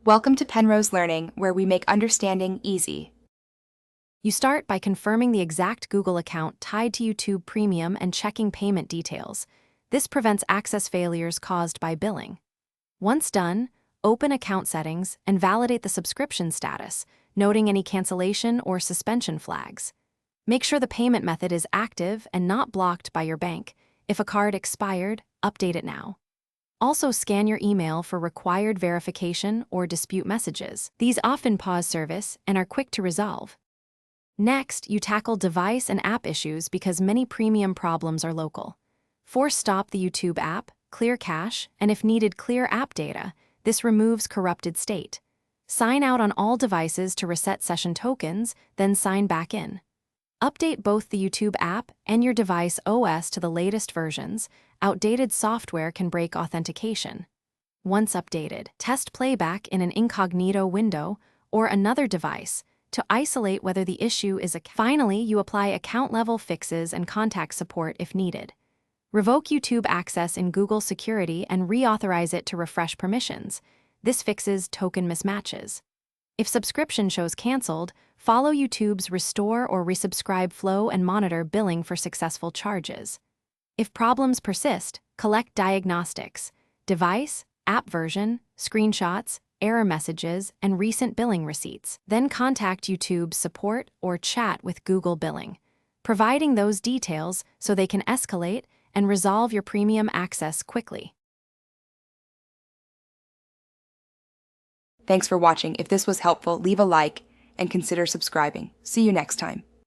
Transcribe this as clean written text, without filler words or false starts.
Welcome to Penrose Learning, where we make understanding easy. You start by confirming the exact Google account tied to YouTube Premium and checking payment details. This prevents access failures caused by billing. Once done, open account settings and validate the subscription status, noting any cancellation or suspension flags. Make sure the payment method is active and not blocked by your bank. If a card expired, update it now. Also, scan your email for required verification or dispute messages. These often pause service and are quick to resolve. Next, you tackle device and app issues because many premium problems are local. Force stop the YouTube app, clear cache, and if needed, clear app data. This removes corrupted state. Sign out on all devices to reset session tokens, then sign back in. Update both the YouTube app and your device OS to the latest versions. Outdated software can break authentication. Once updated, test playback in an incognito window or another device to isolate whether the issue is Finally, you apply account-level fixes and contact support if needed. Revoke YouTube access in Google Security and reauthorize it to refresh permissions. This fixes token mismatches. If subscription shows canceled, follow YouTube's restore or resubscribe flow and monitor billing for successful charges. If problems persist, collect diagnostics, device, app version, screenshots, error messages, and recent billing receipts. Then contact YouTube's support or chat with Google Billing, providing those details so they can escalate and resolve your premium access quickly. Thanks for watching. If this was helpful, leave a like and consider subscribing. See you next time.